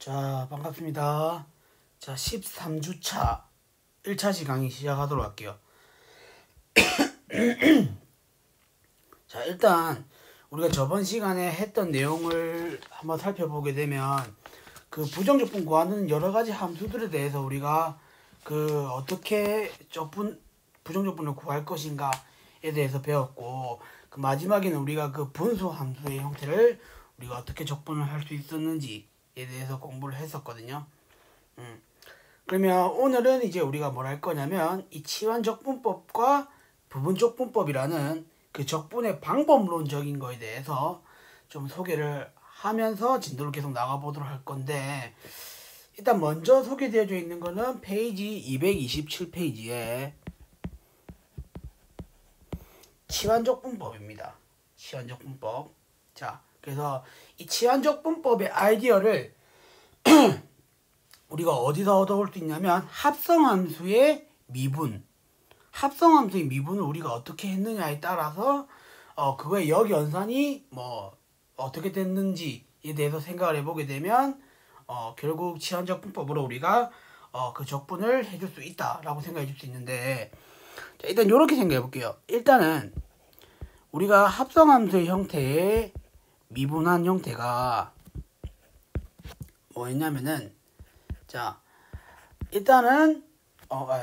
자, 반갑습니다. 자, 13주차 1차시 강의 시작하도록 할게요. 자, 일단 우리가 저번 시간에 했던 내용을 한번 살펴보게 되면 그 부정적분 구하는 여러 가지 함수들에 대해서 우리가 그 어떻게 부정적분을 구할 것인가에 대해서 배웠고, 그 마지막에는 우리가 그 분수 함수의 형태를 우리가 어떻게 적분을 할 수 있었는지에 대해서 공부를 했었거든요. 그러면 오늘은 이제 우리가 뭘 할 거냐면 이 치환적분법과 부분적분법이라는 그 적분의 방법론적인 거에 대해서 좀 소개를 하면서 진도를 계속 나가보도록 할 건데, 일단 먼저 소개되어져 있는 거는 페이지 227페이지에 치환적분법입니다. 치환적분법. 자, 그래서 이 치환적분법의 아이디어를 우리가 어디서 얻어올 수 있냐면 합성함수의 미분. 합성함수의 미분을 우리가 어떻게 했느냐에 따라서 그거의 역연산이 뭐 어떻게 됐는지에 대해서 생각을 해보게 되면 결국 치환적분법으로 우리가 그 적분을 해줄 수 있다라고 생각해 줄 수 있는데, 자, 일단 이렇게 생각해 볼게요. 일단은 우리가 합성함수의 형태의 미분한 형태가 뭐였냐면은, 자, 일단은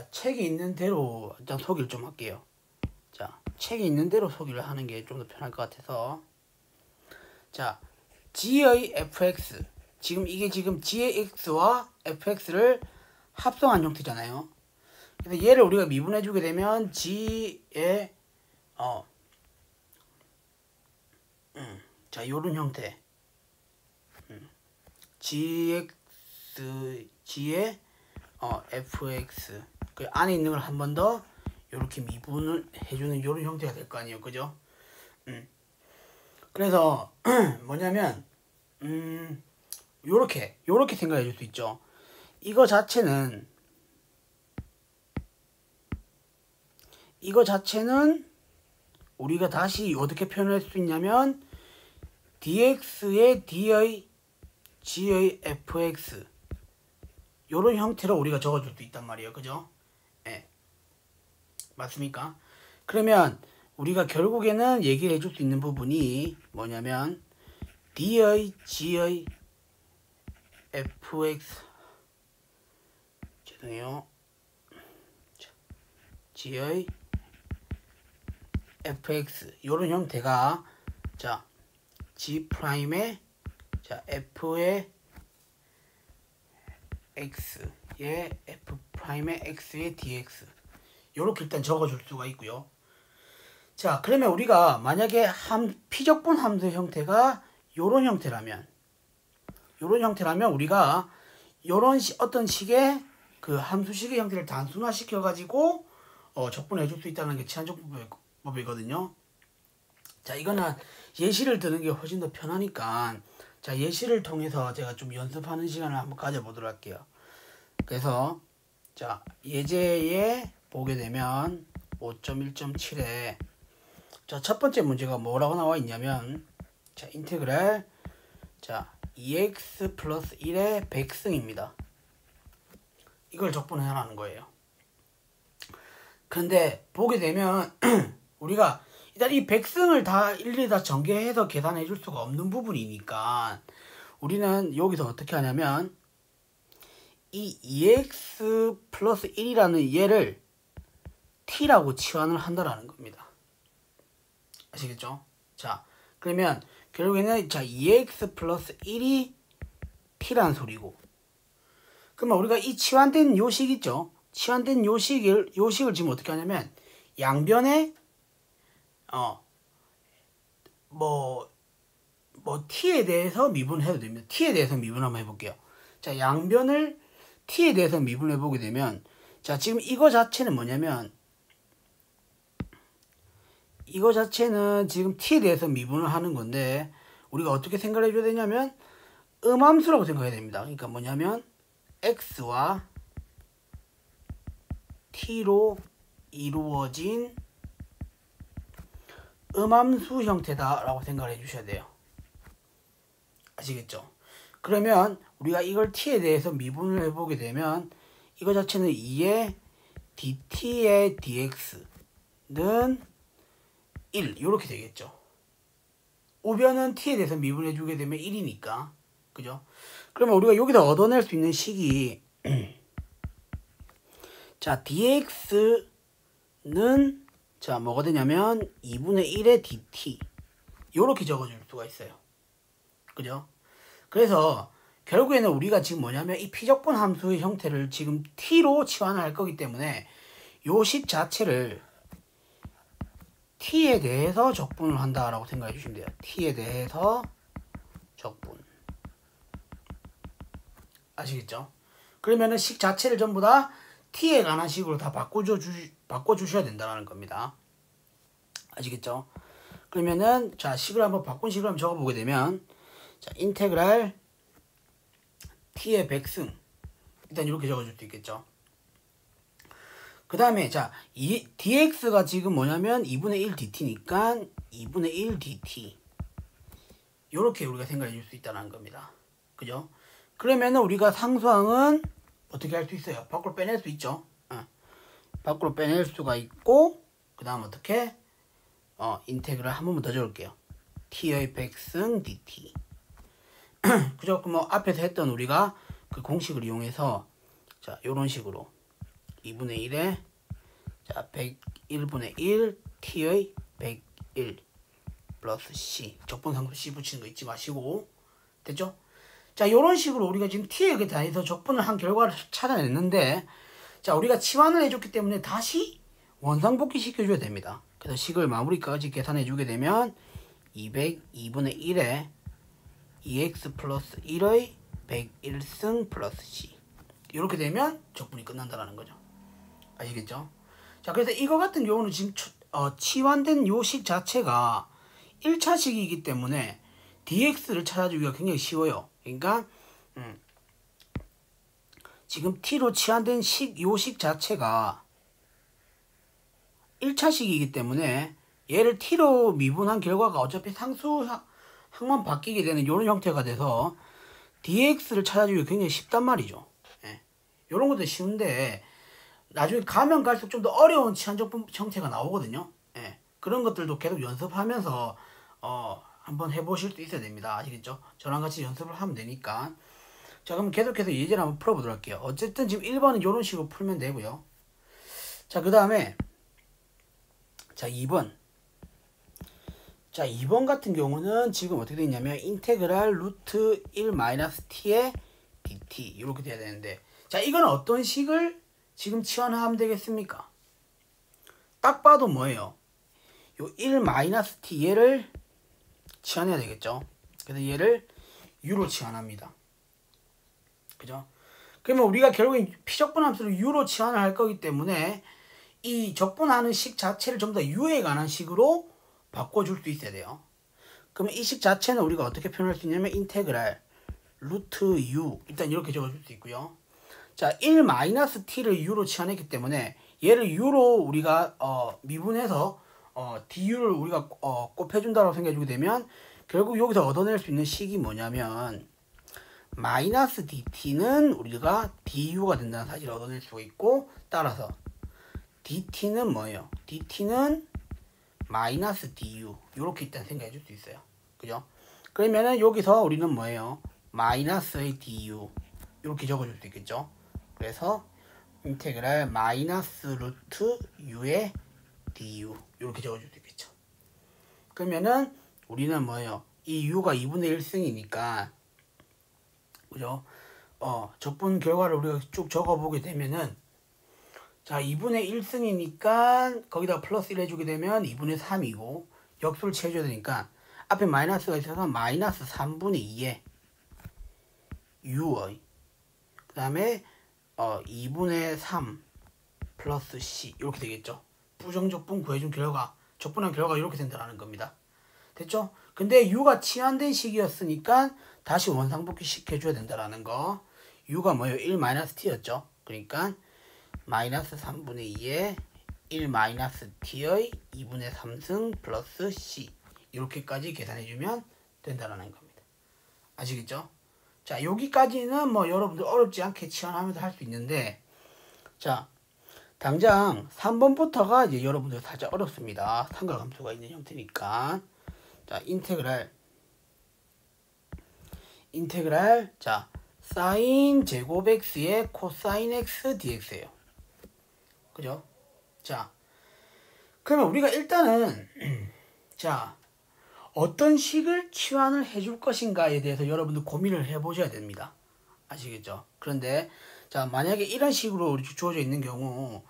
책이 있는 대로 일단 소개를 좀 할게요. 자, 책이 있는 대로 소개를 하는 게 좀 더 편할 것 같아서, 자, g의 fx, 지금 이게 지금 g의 x와 fx를 합성한 형태잖아요. 그래서 얘를 우리가 미분해 주게 되면 g의 자, 요런 형태, g의 fx 그 안에 있는 걸 한 번 더 이렇게 미분을 해주는 요런 형태가 될 거 아니에요, 그죠? 그래서 뭐냐면 요렇게 생각해 줄 수 있죠. 이거 자체는 우리가 다시 어떻게 표현할 수 있냐면 dx의 d의 g의 fx 요런 형태로 우리가 적어줄 수 있단 말이에요, 그죠? 예, 맞습니까? 그러면 우리가 결국에는 얘기를 해줄 수 있는 부분이 뭐냐면 d의 g의 fx, 죄송해요, g의 fx 요런 형태가, 자, g 프라임의, 자, f의 x의 f 프라임의 x의 dx 요렇게 일단 적어줄 수가 있고요. 자, 그러면 우리가 만약에 피적분 함수 형태가 요런 형태라면 우리가 요런 어떤 식의 그 함수식의 형태를 단순화시켜 가지고 적분해 줄 수 있다는 게 치환적분법이거든요. 자, 이거는 예시를 드는 게 훨씬 더 편하니까, 자, 예시를 통해서 제가 좀 연습하는 시간을 한번 가져보도록 할게요. 그래서 자, 예제에 보게 되면 5.1.7에 자, 첫 번째 문제가 뭐라고 나와 있냐면, 자, 인테그랄, 자, 2x 플러스 1의 백승입니다. 이걸 적분해라는 거예요. 근데 보게 되면 우리가 일단 이 백승을 다 일일이 다 전개해서 계산해 줄 수가 없는 부분이니까 우리는 여기서 어떻게 하냐면 이 2x 플러스 1이라는 얘를 t라고 치환을 한다라는 겁니다. 아시겠죠? 자, 그러면 결국에는 자, 2x 플러스 1이 t라는 소리고, 그러면 우리가 이 치환된 요식 있죠? 치환된 요식을 지금 어떻게 하냐면 양변에 t에 대해서 미분해도 됩니다. t에 대해서 미분 한번 해볼게요. 자, 양변을 t에 대해서 미분해 보게 되면, 자, 지금 이거 자체는 뭐냐면 이거 자체는 지금 t에 대해서 미분을 하는 건데 우리가 어떻게 생각을 해줘야 되냐면 음함수라고 생각해야 됩니다. 그러니까 뭐냐면 x와 t로 이루어진 음함수 형태다라고 생각을 해주셔야 돼요. 아시겠죠? 그러면 우리가 이걸 t에 대해서 미분을 해보게 되면 이거 자체는 2의 dt의 dx는 1 이렇게 되겠죠. 우변은 t에 대해서 미분해 주게 되면 1이니까 그죠? 그러면 우리가 여기다 얻어낼 수 있는 식이 자 dx는 자 뭐가 되냐면 2분의 1의 dt 이렇게 적어줄 수가 있어요. 그죠? 그래서 결국에는 우리가 지금 뭐냐면 이 피적분 함수의 형태를 지금 t로 치환을 할 거기 때문에 요 식 자체를 t에 대해서 적분을 한다라고 생각해 주시면 돼요. t에 대해서 적분. 아시겠죠? 그러면은 식 자체를 전부 다 t에 관한 식으로 다 바꿔주셔야 된다는 겁니다. 아시겠죠? 그러면은 자 식을 한번 바꾼 식을 한번 적어보게 되면 자 인테그랄 t의 백승 일단 이렇게 적어줄 수 있겠죠. 그 다음에 자 이 dx가 지금 뭐냐면 2분의 1 dt니까 2분의 1 dt 요렇게 우리가 생각해 줄 수 있다는 겁니다. 그죠? 그러면은 우리가 상수항은 어떻게 할 수 있어요? 밖으로 빼낼 수 있죠. 밖으로 빼낼 수가 있고 그 다음 어떻게 인테그랄 한 번만 더 적을게요. t의 백승 dt 그죠? 뭐 앞에서 했던 우리가 그 공식을 이용해서 자 요런 식으로 2분의 1에 자 101분의 1 t의 101 플러스 c 적분상수 c 붙이는 거 잊지 마시고 됐죠? 자 요런 식으로 우리가 지금 t에 대해서 적분을 한 결과를 찾아냈는데 자 우리가 치환을 해줬기 때문에 다시 원상복귀 시켜줘야 됩니다. 그래서 식을 마무리까지 계산해 주게 되면 202분의 1에 2x 플러스 1의 101승 플러스 c 이렇게 되면 적분이 끝난다라는 거죠. 아시겠죠? 자 그래서 이거 같은 경우는 지금 치환된 요식 자체가 1차식이기 때문에 dx를 찾아주기가 굉장히 쉬워요. 그러니까 지금 t로 치환된 요식 자체가 1차식이기 때문에 얘를 t로 미분한 결과가 어차피 상수항만 바뀌게 되는 이런 형태가 돼서 dx를 찾아주기가 굉장히 쉽단 말이죠. 예. 이런 것도 쉬운데 나중에 가면 갈수록 좀 더 어려운 치환적분 형태가 나오거든요. 예. 그런 것들도 계속 연습하면서 한번 해보실 수 있어야 됩니다. 아시겠죠? 저랑 같이 연습을 하면 되니까. 자 그럼 계속해서 예제를 한번 풀어보도록 할게요. 어쨌든 지금 1번은 이런 식으로 풀면 되고요. 자 그 다음에 자 2번 자 2번 같은 경우는 지금 어떻게 되냐면 인테그랄 루트 1 마이너스 t의 dt 이렇게 돼야 되는데 자 이건 어떤 식을 지금 치환하면 되겠습니까? 딱 봐도 뭐예요? 요 1 마이너스 t 얘를 치환해야 되겠죠. 그래서 얘를 u로 치환합니다. 그죠? 그러면 우리가 결국엔 피적분 함수를 u로 치환을 할 거기 때문에 이 적분하는 식 자체를 전부 다 u에 관한 식으로 바꿔줄 수 있어야 돼요. 그러면 이 식 자체는 우리가 어떻게 표현할 수 있냐면 인테그랄 루트 u 일단 이렇게 적어줄 수 있고요. 자 1 마이너스 t를 u로 치환했기 때문에 얘를 u로 우리가 미분해서 du를 우리가 곱해준다고 생각해주게 되면 결국 여기서 얻어낼 수 있는 식이 뭐냐면 마이너스 dt는 우리가 du가 된다는 사실을 얻어낼 수가 있고 따라서 dt는 뭐예요? dt는 마이너스 du 이렇게 일단 생각해 줄 수 있어요. 그죠? 그러면은 여기서 우리는 뭐예요? 마이너스의 du 이렇게 적어줄 수 있겠죠? 그래서 인테그랄 마이너스 루트 u의 du 이렇게 적어줄 수 있겠죠? 그러면은 우리는 뭐예요? 이 u가 2분의 1승이니까 그죠? 적분 결과를 우리가 쭉 적어보게 되면은 자 2분의 1승이니까 거기다 플러스 1 해주게 되면 2분의 3이고 역수를 채워줘야 되니까 앞에 마이너스가 있어서 마이너스 3분의 2에 u의 그 다음에 2분의 3 플러스 c 이렇게 되겠죠. 부정적분 구해준 결과 적분한 결과가 이렇게 된다는 겁니다. 됐죠? 근데 u가 치환된 식이었으니까 다시 원상복귀 시켜줘야 된다는 거. u가 뭐예요? 1-t였죠. 그러니까 마이너스 3분의 2에 1-t의 2분의 3승 플러스 c 이렇게까지 계산해주면 된다는 겁니다. 아시겠죠? 자, 여기까지는 뭐 여러분들 어렵지 않게 치환하면서 할 수 있는데, 자, 당장 3번부터가 이제 여러분들 살짝 어렵습니다. 삼각함수가 있는 형태니까. 자, 인테그랄, 자, 사인 제곱 x의 코사인 x dx예요. 그죠? 자, 그러면 우리가 일단은 자, 어떤 식을 치환을 해줄 것인가에 대해서 여러분들 고민을 해보셔야 됩니다. 아시겠죠? 그런데 자, 만약에 이런 식으로 주어져 있는 경우,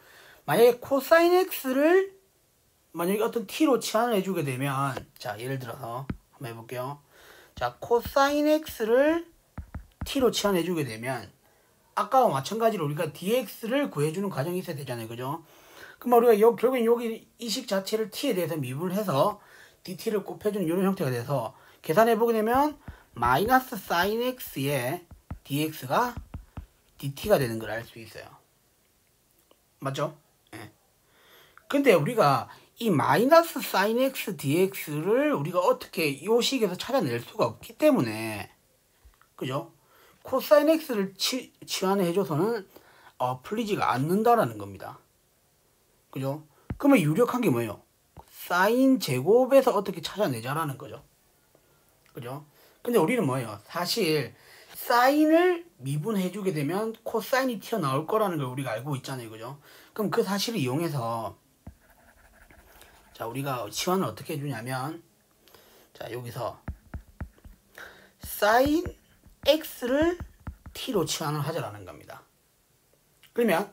만약에 코사인 x를 만약에 어떤 t로 치환을 해주게 되면, 자, 예를 들어서 한번 해볼게요. 자, 코사인 x를 t로 치환해주게 되면 아까와 마찬가지로 우리가 dx를 구해주는 과정이 있어야 되잖아요. 그죠? 그럼 우리가 결국엔 여기 이 식 자체를 t에 대해서 미분을 해서 dt를 곱해주는 이런 형태가 돼서 계산해보게 되면 마이너스 sin x의 dx가 dt가 되는 걸 알 수 있어요. 맞죠? 예. 근데 우리가 이 마이너스 sin x dx를 우리가 어떻게 이 식에서 찾아낼 수가 없기 때문에, 그죠? 코사인 x를 치환해줘서는 풀리지가 않는다라는 겁니다. 그죠? 그러면 유력한 게 뭐예요? 사인 제곱에서 어떻게 찾아내자라는 거죠. 그죠? 근데 우리는 뭐예요? 사실 사인을 미분해주게 되면 코사인이 튀어나올 거라는 걸 우리가 알고 있잖아요. 그죠? 그럼 그 사실을 이용해서 자, 우리가 치환을 어떻게 해주냐면, 자, 여기서 사인 x를 t로 치환을 하자라는 겁니다. 그러면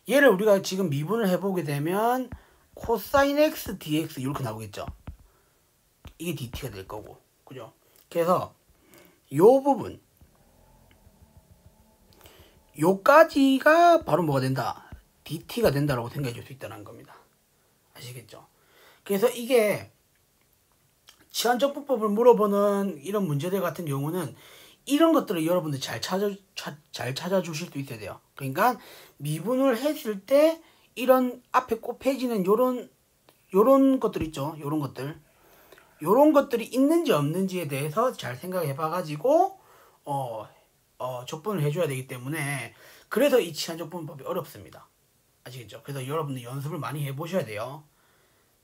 얘를 우리가 지금 미분을 해보게 되면 코사인 x dx 이렇게 나오겠죠. 이게 dt가 될 거고, 그죠? 그래서 요 부분, 요까지가 바로 뭐가 된다? dt가 된다라고 생각해 줄 수 있다는 겁니다. 아시겠죠? 그래서 이게 치환적분법을 물어보는 이런 문제들 같은 경우는 이런 것들을 여러분들 잘 찾아주실 수 있어야 돼요. 그러니까 미분을 했을 때 이런 앞에 곱해지는 요런 것들 있죠. 요런 것들이 있는지 없는지에 대해서 잘 생각해 봐가지고 적분을 해줘야 되기 때문에, 그래서 이 치환적분법이 어렵습니다. 아시겠죠? 그래서 여러분들 연습을 많이 해보셔야 돼요.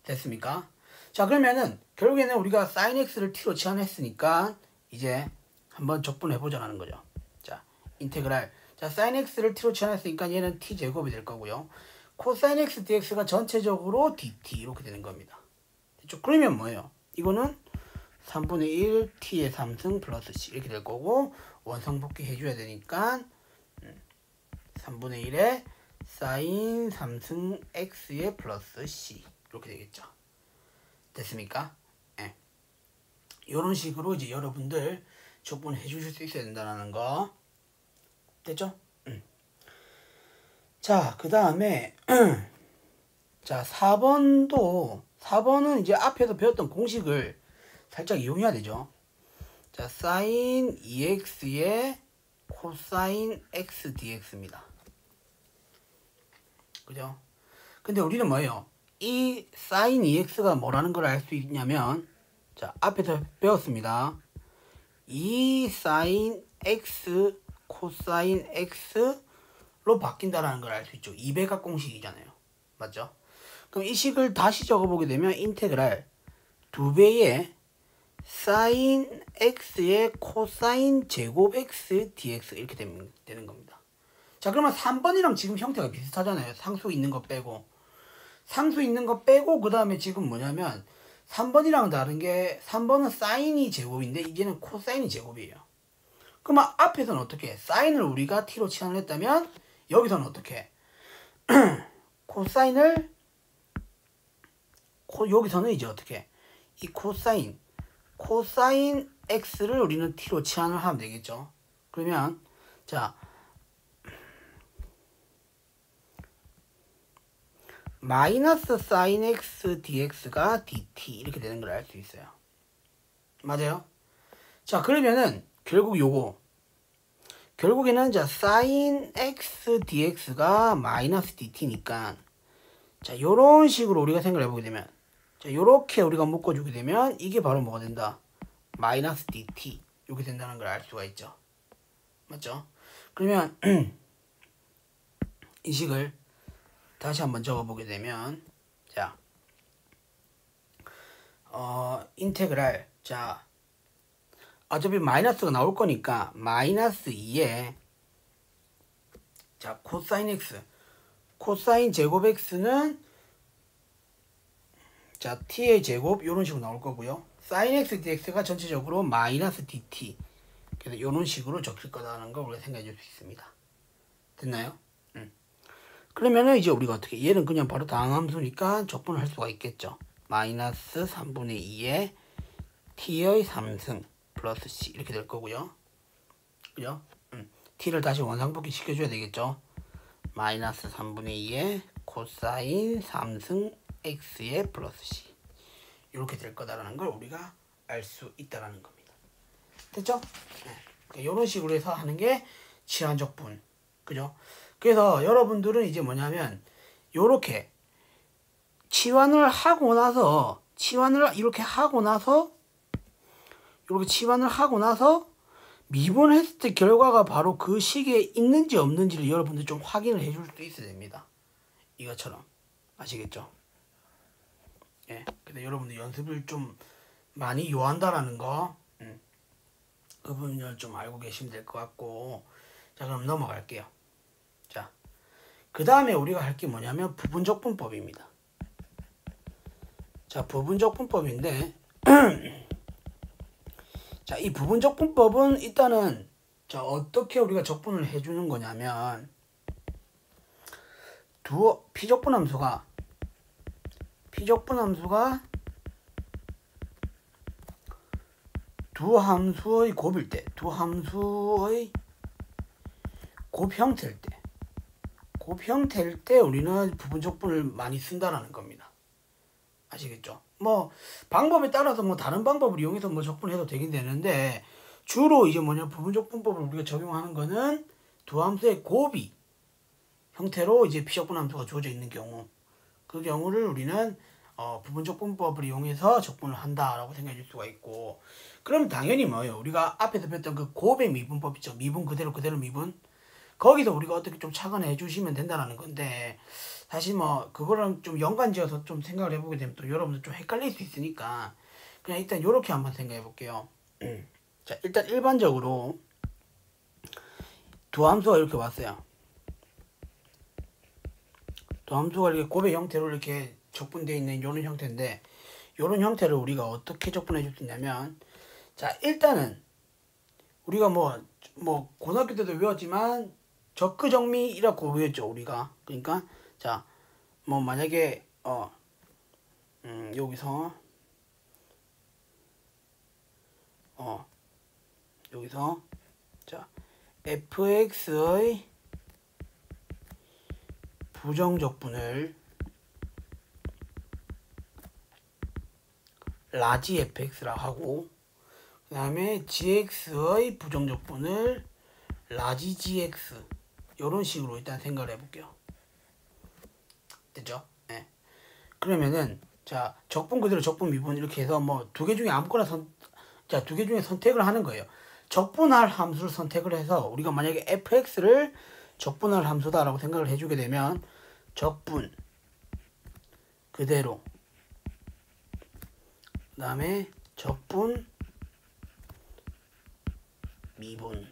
됐습니까? 자, 그러면은 결국에는 우리가 sin x를 t로 치환했으니까 이제 한번 적분해보자는 거죠. 자, 인테그랄. 자, sin x를 t로 치환했으니까 얘는 t 제곱이 될 거고요. 코사인 x dx가 전체적으로 dt 이렇게 되는 겁니다. 됐죠? 그러면 뭐예요? 이거는 3분의 1 t의 3승 플러스 c 이렇게 될 거고, 원상복귀 해줘야 되니까 3분의 1에 sin 3승 x의 플러스 c 이렇게 되겠죠. 됐습니까? 예. 이런 식으로 이제 여러분들 적분해 주실 수 있어야 된다는 거. 됐죠? 자, 그 다음에 자, 4번은 이제 앞에서 배웠던 공식을 살짝 이용해야 되죠. 자, sin 2x의 코사인 x dx입니다. 그죠? 근데 우리는 뭐예요? 이 sin 2x가 뭐라는 걸 알 수 있냐면, 자, 앞에서 배웠습니다. 이 sin x 코사인 x로 바뀐다라는 걸 알 수 있죠. 2배각 공식이잖아요. 맞죠? 그럼 이 식을 다시 적어보게 되면 인테그랄 2배의 sin x의 코사인 제곱 x dx 이렇게 되는 겁니다. 자, 그러면 3번이랑 지금 형태가 비슷하잖아요. 상수 있는 거 빼고. 그 다음에 지금 뭐냐면 3번이랑 다른 게, 3번은 사인이 제곱인데 이제는 코사인이 제곱이에요. 그러면 앞에서는 어떻게? 사인을 우리가 t로 치환을 했다면 여기서는 어떻게? 코사인을 여기서는 이제 어떻게? 이 코사인 x를 우리는 t로 치환을 하면 되겠죠. 그러면 자, 마이너스 sin x dx가 dt 이렇게 되는 걸 알 수 있어요. 맞아요? 자, 그러면은 결국에는 자, sin x dx가 마이너스 dt니까, 자, 요런 식으로 우리가 생각을 해보게 되면, 자, 요렇게 우리가 묶어주게 되면 이게 바로 뭐가 된다? 마이너스 dt 이렇게 된다는 걸 알 수가 있죠. 맞죠? 그러면 이 식을 다시 한번 적어보게 되면 자 인테그랄 자 어차피 마이너스가 나올 거니까 마이너스 2에 자 코사인 x 코사인 제곱 x는 자 t의 제곱 이런 식으로 나올 거고요. 사인 x dx가 전체적으로 마이너스 dt 그래서 이런 식으로 적힐 거다라는 걸 우리가 생각해 줄 수 있습니다. 됐나요? 그러면은 이제 우리가 어떻게 얘는 그냥 바로 다항함수니까 적분을 할 수가 있겠죠. 마이너스 3분의 2에 t의 3승 플러스 c 이렇게 될 거고요. 그죠? t를 다시 원상복귀 시켜줘야 되겠죠. 마이너스 3분의 2에 코사인 3승 x의 플러스 c 이렇게 될 거다라는 걸 우리가 알 수 있다라는 겁니다. 됐죠? 네. 그러니까 이런 식으로 해서 하는 게 치환적분. 그죠? 그래서 여러분들은 이제 뭐냐면 요렇게 치환을 하고 나서 이렇게 치환을 하고 나서 미분했을 때 결과가 바로 그 식에 있는지 없는지를 여러분들 좀 확인을 해줄 수 있어야 됩니다. 이것처럼 아시겠죠? 예. 근데 여러분들 연습을 좀 많이 요한다라는 거, 그 부분을 좀 알고 계시면 될 것 같고, 자 그럼 넘어갈게요. 자, 그 다음에 우리가 할 게 뭐냐면 부분적분법입니다. 자, 부분적분법인데, 자, 이 부분적분법은 일단은 자 어떻게 우리가 적분을 해주는 거냐면 피적분함수가 두 함수의 곱일 때, 두 함수의 곱 형태일 때 우리는 부분적분을 많이 쓴다라는 겁니다. 아시겠죠? 뭐 방법에 따라서 뭐 다른 방법을 이용해서 뭐 적분해도 되긴 되는데 주로 이제 뭐냐 부분적분법을 우리가 적용하는 거는 두 함수의 곱이 형태로 이제 피적분함수가 주어져 있는 경우 그 경우를 우리는 부분적분법을 이용해서 적분을 한다라고 생각해 줄 수가 있고 그럼 당연히 뭐예요? 우리가 앞에서 배웠던 그 곱의 미분법 있죠? 미분 그대로 미분 거기서 우리가 어떻게 좀 착안해 주시면 된다는 건데 사실 뭐 그거랑 좀 연관지어서 좀 생각을 해보게 되면 또 여러분들 좀 헷갈릴 수 있으니까 그냥 일단 이렇게 한번 생각해 볼게요. 자 일단 일반적으로 두 함수가 이렇게 왔어요. 두 함수가 이렇게 곱의 형태로 이렇게 적분되어 있는 이런 형태인데 이런 형태를 우리가 어떻게 적분해 줄 수 있냐면 자 일단은 우리가 뭐 고등학교 때도 외웠지만 적그정미이라고 외웠죠 우리가. 그러니까 자 뭐 만약에 여기서 자 fx의 부정적분을 라지 fx라 하고 그 다음에 gx의 부정적분을 라지 gx 이런 식으로 일단 생각을 해볼게요. 됐죠? 네. 그러면은 자 적분 그대로 적분 미분 이렇게 해서 뭐 두 개 중에 아무거나 두 개 중에 선택을 하는 거예요. 적분할 함수를 선택을 해서 우리가 만약에 fx를 적분할 함수다라고 생각을 해주게 되면 적분 그대로 그 다음에 적분 미분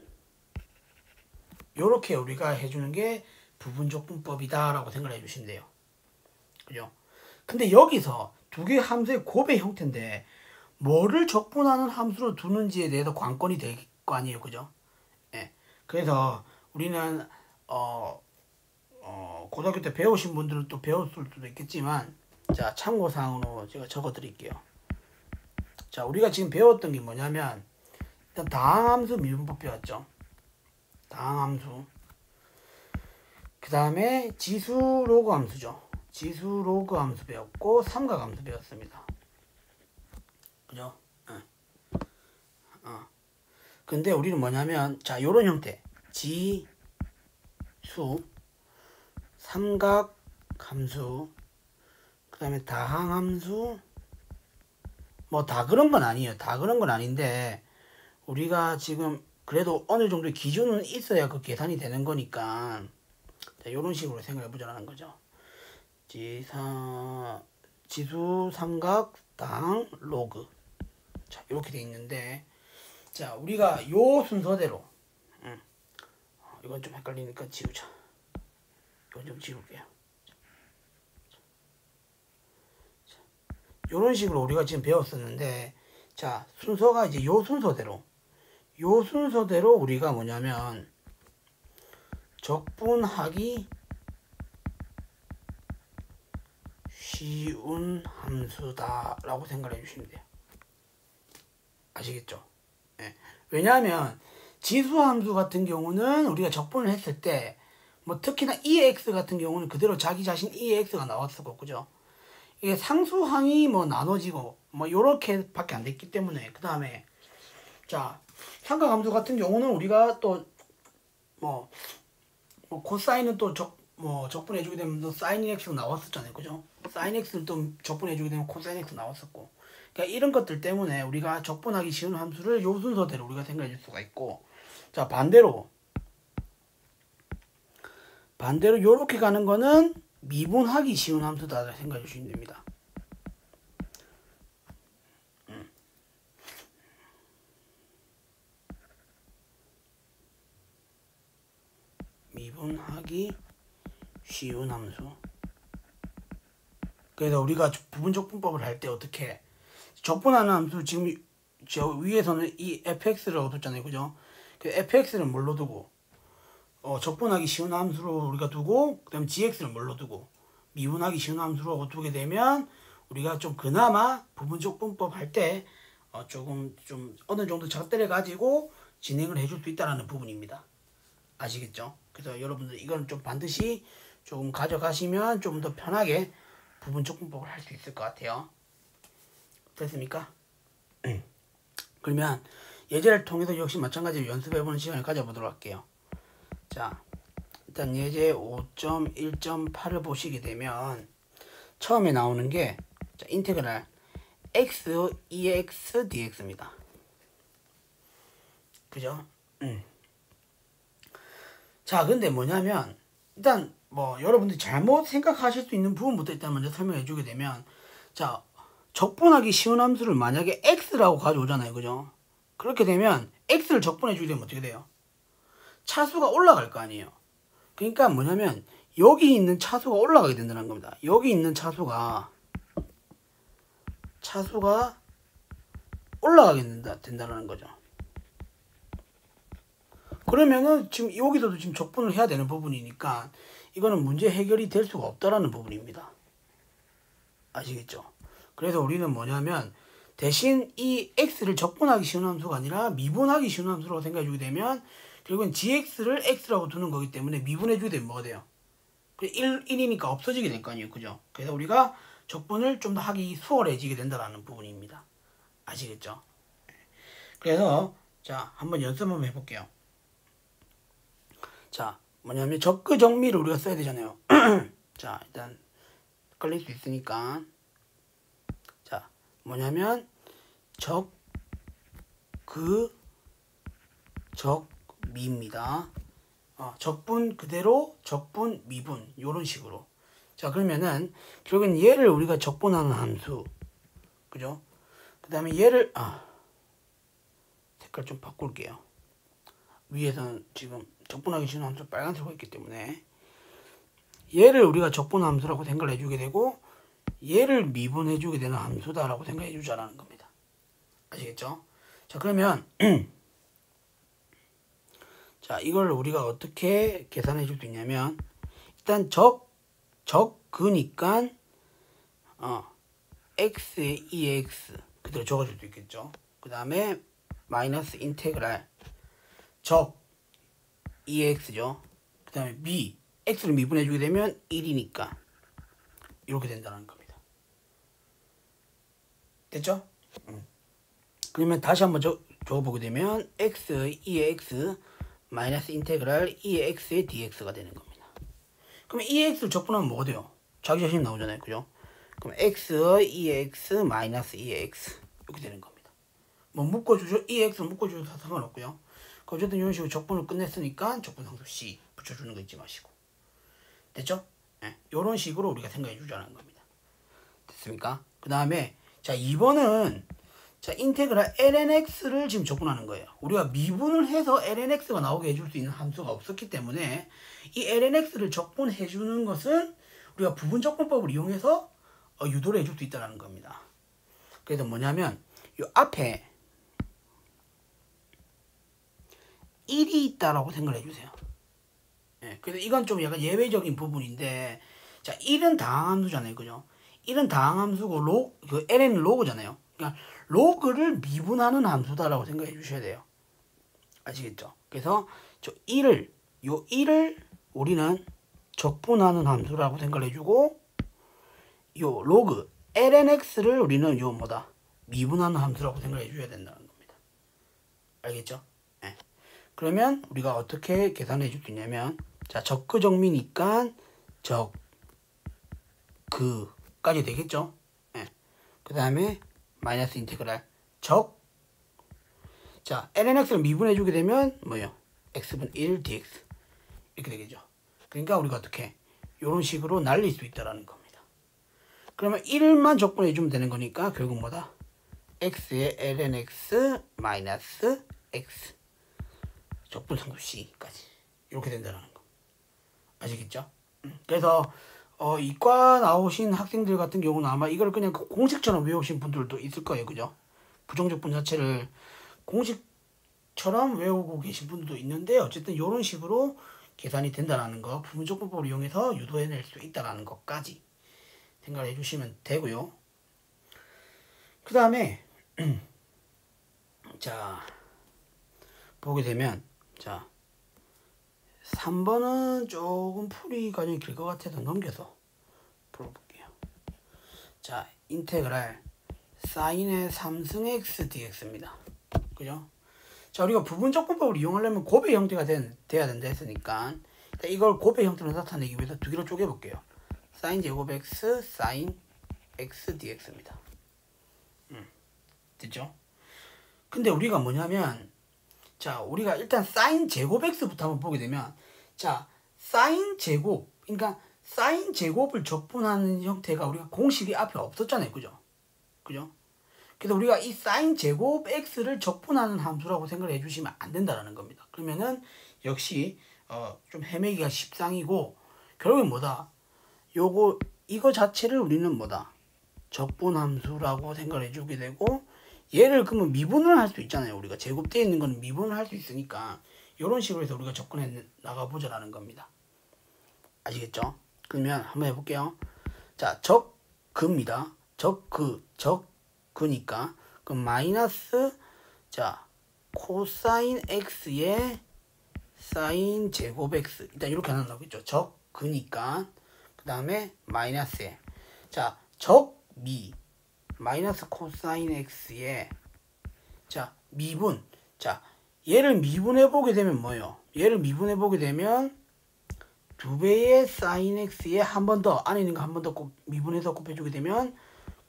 요렇게 우리가 해주는 게 부분적분법이다 라고 생각을 해주시면 돼요. 그죠? 근데 여기서 두 개의 함수의 곱의 형태인데 뭐를 적분하는 함수로 두는지에 대해서 관건이 될 거 아니에요. 그죠? 예. 그래서 우리는 고등학교 때 배우신 분들은 또 배웠을 수도 있겠지만 자 참고사항으로 제가 적어 드릴게요. 자 우리가 지금 배웠던 게 뭐냐면 일단 다항함수 미분법 배웠죠. 다항함수 그 다음에 지수 로그 함수죠. 지수 로그 함수 배웠고 삼각함수 배웠습니다. 그죠? 근데 우리는 뭐냐면 자 요런 형태 지수 삼각함수 그 다음에 다항함수 뭐 다 그런 건 아니에요. 다 그런 건 아닌데 우리가 지금 그래도 어느 정도의 기준은 있어야 그 계산이 되는 거니까 자, 이런 식으로 생각해 보자는 거죠. 지수 삼각당 로그. 자, 이렇게 돼 있는데 자, 우리가 요 순서대로 이건 좀 헷갈리니까 지우자. 이건 좀 지울게요. 이런 식으로 우리가 지금 배웠었는데 자, 순서가 이제 요 순서대로 우리가 뭐냐면 적분하기 쉬운 함수다 라고 생각을 해주시면 돼요. 아시겠죠? 네. 왜냐하면 지수함수 같은 경우는 우리가 적분을 했을 때 뭐 특히나 EX 같은 경우는 그대로 자기 자신 EX가 나왔었고 그죠? 이게 상수항이 뭐 나눠지고 뭐 요렇게 밖에 안 됐기 때문에 그 다음에 자 삼각함수 같은 경우는 우리가 또 뭐 코사인은 또 적분해주게 되면 또 사인 X가 나왔었잖아요 그죠? 사인 X를 또 적분해주게 되면 코사인 X 나왔었고 그러니까 이런 것들 때문에 우리가 적분하기 쉬운 함수를 요 순서대로 우리가 생각해 줄 수가 있고 자 반대로 요렇게 가는 거는 미분하기 쉬운 함수다 생각해 주시면 됩니다. 미분하기 쉬운 함수. 그래서 우리가 부분적분법을 할 때 어떻게 적분하는 함수 지금 저 위에서는 이 fx를 얻었잖아요 그죠? 그 fx를 뭘로 두고 적분하기 쉬운 함수로 우리가 두고 그 다음에 gx를 뭘로 두고 미분하기 쉬운 함수로 두게 되면 우리가 좀 그나마 부분적분법 할 때 조금 좀 어느 정도 잣대를 가지고 진행을 해줄 수 있다는 부분입니다. 아시겠죠? 그래서 여러분들 이건 좀 반드시 조금 가져가시면 좀 더 편하게 부분적분법을 할 수 있을 것 같아요. 됐습니까? 그러면 예제를 통해서 역시 마찬가지로 연습해보는 시간을 가져보도록 할게요. 자, 일단 예제 5.1.8을 보시게 되면 처음에 나오는 게 자, 인테그랄 x, ex, dx입니다. 그죠? 자, 근데 뭐냐면 일단 뭐 여러분들이 잘못 생각하실 수 있는 부분부터 일단 먼저 설명해 주게 되면 자, 적분하기 쉬운 함수를 만약에 x라고 가져오잖아요. 그죠? 그렇게 되면 x를 적분해 주게 되면 어떻게 돼요? 차수가 올라갈 거 아니에요. 그러니까 뭐냐면 여기 있는 차수가 올라가게 된다는 겁니다. 여기 있는 차수가 올라가게 된다는 거죠. 그러면은 지금 여기서도 지금 적분을 해야 되는 부분이니까 이거는 문제 해결이 될 수가 없다라는 부분입니다. 아시겠죠? 그래서 우리는 뭐냐면 대신 이 x를 적분하기 쉬운 함수가 아니라 미분하기 쉬운 함수라고 생각해 주게 되면 결국은 gx를 x라고 두는 거기 때문에 미분해 주게 되면 뭐가 돼요? 1이니까 없어지게 될 거 아니에요. 그죠? 그래서 우리가 적분을 좀 더 하기 수월해지게 된다는 부분입니다. 아시겠죠? 그래서 자 한번 연습 한번 해볼게요. 자 뭐냐면 적그정미를 우리가 써야 되잖아요. 자 일단 걸릴 수 있으니까 자 뭐냐면 적미입니다. 적분 그대로 적분 미분 요런 식으로. 자 그러면은 결국엔 얘를 우리가 적분하는 함수 그죠? 그 다음에 얘를 색깔 좀 바꿀게요. 위에서는 지금 적분하기 쉬운 함수 빨간색으로 있기 때문에 얘를 우리가 적분 함수라고 생각을 해주게 되고 얘를 미분해주게 되는 함수다라고 생각해주자라는 겁니다. 아시겠죠? 자 그러면 자 이걸 우리가 어떻게 계산해 줄 수 있냐면 일단 적그니까 x에 ex 그대로 적어줄 수 있겠죠. 그 다음에 마이너스 인테그랄 적 ex죠. 그 다음에 x를 미분해주게 되면 1이니까 이렇게 된다는 겁니다. 됐죠? 그러면 다시 한번 적어보게 되면 x의 ex 마이너스 인테그랄 ex의 dx가 되는 겁니다. 그럼 ex를 적분하면 뭐가 돼요? 자기 자신 나오잖아요. 그죠? 그럼 x의 ex 마이너스 ex 이렇게 되는 겁니다. 뭐 묶어주죠? ex를 묶어주셔도 상관없고요. 어쨌든 이런 식으로 적분을 끝냈으니까 적분상수 C 붙여주는 거 잊지 마시고. 됐죠? 예. 이런 식으로 우리가 생각해 주자는 겁니다. 됐습니까? 그 다음에 자 2번은 자 인테그랄 lnx를 지금 적분하는 거예요. 우리가 미분을 해서 lnx가 나오게 해줄 수 있는 함수가 없었기 때문에 이 lnx를 적분해 주는 것은 우리가 부분적분법을 이용해서 유도를 해줄 수 있다는 겁니다. 그래서 뭐냐면 이 앞에 1이 있다라고 생각을 해주세요. 예, 그래서 이건 좀 약간 예외적인 부분인데, 자, 1은 다항함수잖아요. 그죠? 1은 다항함수고, 그 ln은 로그잖아요. 그러니까, 로그를 미분하는 함수다라고 생각해 주셔야 돼요. 아시겠죠? 그래서, 요 1을 우리는 적분하는 함수라고 생각을 해주고, 요 로그, lnx를 우리는 요 미분하는 함수라고 생각해 주셔야 된다는 겁니다. 알겠죠? 예. 그러면 우리가 어떻게 계산해 줄 수 있냐면, 자, 적그정미니까 적그까지 되겠죠? 예. 그 다음에 마이너스 인테그랄 자, lnx를 미분해 주게 되면 뭐예요? x분 1 dx 이렇게 되겠죠. 그러니까 우리가 어떻게 이런 식으로 날릴 수 있다라는 겁니다. 그러면 1만 적분해 주면 되는 거니까 결국 뭐다? x의 lnx 마이너스 x 적분상수 c까지 이렇게 된다는 거 아시겠죠? 그래서 이과 나오신 학생들 같은 경우는 아마 이걸 그냥 공식처럼 외우신 분들도 있을 거예요. 그죠? 부정적분 자체를 공식처럼 외우고 계신 분들도 있는데 어쨌든 이런 식으로 계산이 된다는 거, 부분적분법을 이용해서 유도해낼 수 있다는 것까지 생각을 해주시면 되고요. 그 다음에 자 보게 되면 자 3번은 조금 풀이 과정이 길 것 같아서 넘겨서 풀어볼게요. 자, 인테그랄 사인의 3승 x dx입니다. 그죠? 자, 우리가 부분적분법을 이용하려면 곱의 형태가 돼야 된다 했으니까 이걸 곱의 형태로 나타내기 위해서 두 개로 쪼개볼게요. 사인 제곱 x, 사인 x dx입니다. 됐죠? 근데 우리가 뭐냐면 자, 우리가 일단 사인 제곱 x부터 한번 보게 되면 자, 사인 제곱 그러니까 사인 제곱을 적분하는 형태가 우리가 공식이 앞에 없었잖아요. 그죠? 그죠? 그래서 우리가 이 사인 제곱 x를 적분하는 함수라고 생각을 해주시면 안 된다라는 겁니다. 그러면은 역시 좀 헤매기가 십상이고 결국엔 뭐다? 이거 자체를 우리는 뭐다? 적분함수라고 생각을 해주게 되고 얘를 그러면 미분을 할 수 있잖아요. 우리가 제곱되어 있는 거는 미분을 할 수 있으니까 이런 식으로 해서 우리가 접근해 나가보자라는 겁니다. 아시겠죠? 그러면 한번 해볼게요. 자, 적그입니다. 적그니까 그럼 마이너스 자 코사인 x의 사인 제곱 x 일단 이렇게 하나 나오겠죠. 적그니까 그 다음에 마이너스에 자 적미 마이너스 코사인 x의 자 미분 자 얘를 미분해 보게 되면 뭐예요? 얘를 미분해 보게 되면 2배의 사인 x에 한 번 더 안에 있는 거 한 번 더 미분해서 곱해주게 되면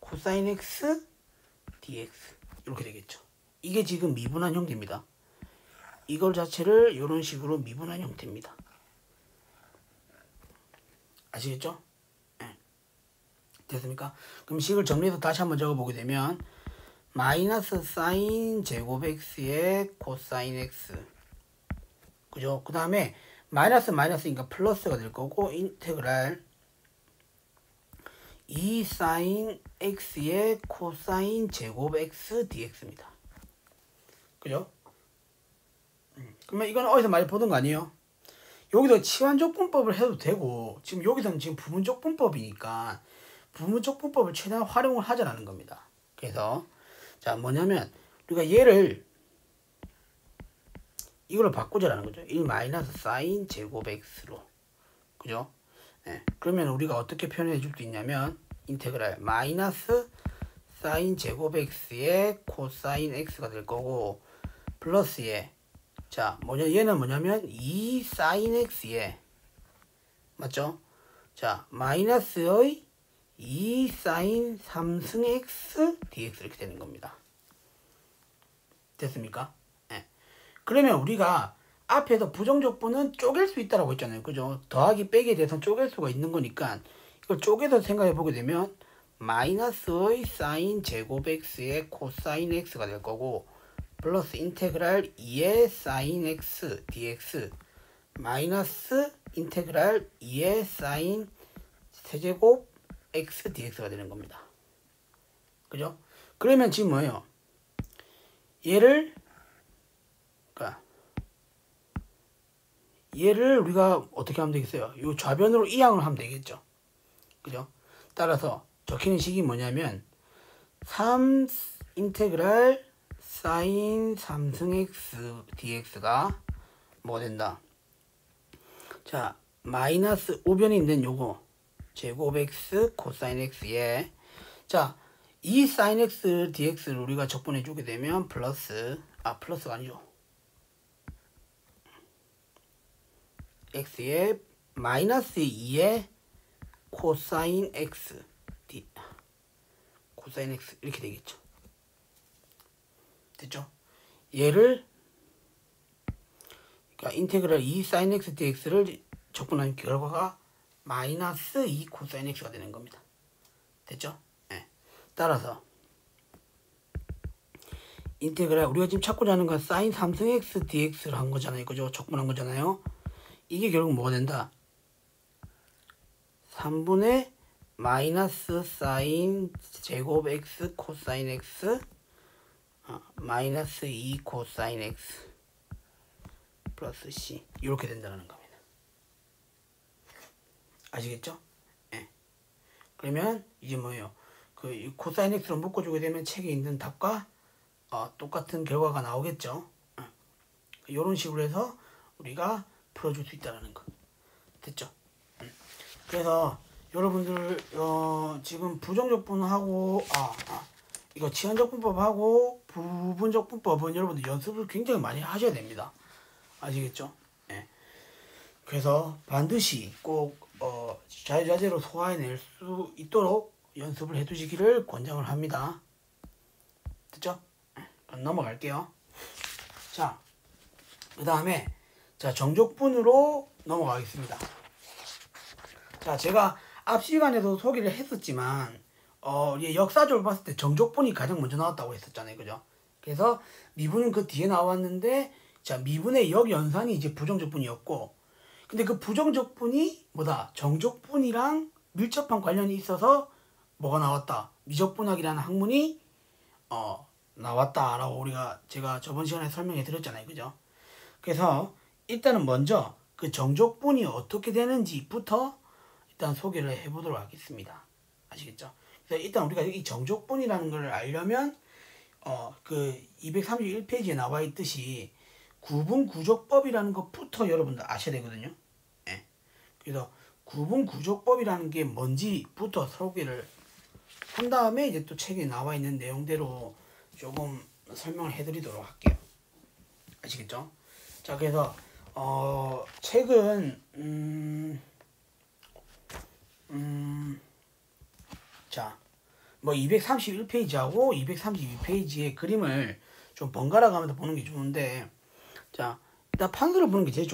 코사인 x dx 이렇게 되겠죠. 이게 지금 미분한 형태입니다. 이걸 자체를 이런 식으로 미분한 형태입니다. 아시겠죠? 네. 됐습니까? 그럼 식을 정리해서 다시 한번 적어보게 되면 마이너스 사인 제곱 x의 코사인 x 그죠? 그 다음에 마이너스 마이너스니까 플러스가 될 거고 인테그랄 2 사인 x의 코사인 제곱 x dx입니다. 그죠? 그러면 이건 어디서 많이 보던 거 아니에요? 여기서 치환적분법을 해도 되고 지금 여기서는 지금 부분적분법이니까 부분적분법을 최대한 활용을 하자라는 겁니다. 그래서 자 뭐냐면 우리가 얘를 이걸로 바꾸자라는 거죠. 1 마이너스 사인 제곱 x로 그죠? 네. 그러면 우리가 어떻게 표현해 줄 수 있냐면 인테그랄 마이너스 사인 제곱 x의 코사인 x가 될 거고 플러스에 자 얘는 뭐냐면 2 사인 x에 맞죠? 자 마이너스의 2 사인 3승 x dx 이렇게 되는 겁니다. 됐습니까? 네. 그러면 우리가 앞에서 부정적분은 쪼갤 수 있다라고 했잖아요. 그죠? 더하기 빼기에 대해서는 쪼갤 수가 있는 거니까 이걸 쪼개서 생각해 보게 되면 마이너스의 사인 제곱 x의 코사인 x가 될 거고 플러스 인테그랄 2의 사인 x dx 마이너스 인테그랄 2의 사인 세제곱 x dx가 되는 겁니다. 그죠? 그러면 지금 뭐예요? 얘를 우리가 어떻게 하면 되겠어요? 이 좌변으로 이항을 하면 되겠죠. 그죠? 따라서 적히는 식이 뭐냐면 3 인테그랄 사인 3승 x dx가 뭐가 된다? 자, 마이너스 우변이 있는 요거 제곱 x 코사인 x에 자, 이 사인 x dx를 우리가 적분해 주게 되면 플러스가 아니죠. x에 마이너스 2의 코사인 x 코사인 x 이렇게 되겠죠. 됐죠? 얘를 그러니까 인테그랄 2 사인 x dx를 적분한 결과가 마이너스 2 코사인 x가 되는 겁니다. 됐죠? 네. 따라서 인테그랄 우리가 지금 찾고자 하는 건 사인 3승 x dx를 한 거잖아요. 그죠? 적분한 거잖아요. 이게 결국 뭐가 된다? 3분의 마이너스 사인 제곱 x 코사인 x 마이너스 2 코사인 x 플러스 c 이렇게 된다는 겁니다. 아시겠죠? 네. 그러면 이제 뭐예요? 그 코사인 x로 묶어주게 되면 책에 있는 답과 똑같은 결과가 나오겠죠? 이런 식으로 해서 우리가 풀어줄 수 있다는 거. 됐죠? 그래서 여러분들 지금 부정적분하고 이거 치환적분법하고 부분적분법은 여러분들 연습을 굉장히 많이 하셔야 됩니다. 아시겠죠? 네. 그래서 반드시 꼭 자유자재로 소화해낼 수 있도록 연습을 해두시기를 권장을 합니다. 됐죠? 그럼 넘어갈게요. 자, 그 다음에 자 정적분으로 넘어가겠습니다. 자, 제가 앞 시간에도 소개를 했었지만 역사적으로 봤을 때 정적분이 가장 먼저 나왔다고 했었잖아요. 그죠? 그래서 미분은 그 뒤에 나왔는데 자, 미분의 역연산이 이제 부정적분이었고 근데 그 부정적분이 뭐다? 정적분이랑 밀접한 관련이 있어서 뭐가 나왔다? 미적분학이라는 학문이 나왔다라고 제가 저번 시간에 설명해 드렸잖아요. 그죠? 그래서 일단은 먼저 그 정적분이 어떻게 되는지부터 일단 소개를 해보도록 하겠습니다. 아시겠죠? 그래서 일단 우리가 이 정적분이라는 걸 알려면 그 231페이지에 나와 있듯이 구분구적법이라는 것부터 여러분들 아셔야 되거든요. 네. 그래서 구분구적법이라는 게 뭔지부터 소개를 한 다음에 이제 또 책에 나와 있는 내용대로 조금 설명을 해드리도록 할게요. 아시겠죠? 자, 그래서 책은 자, 뭐 231페이지하고 232페이지의 그림을 좀 번갈아 가면서 보는 게 좋은데, 자, 일단 판서를 보는 게 제일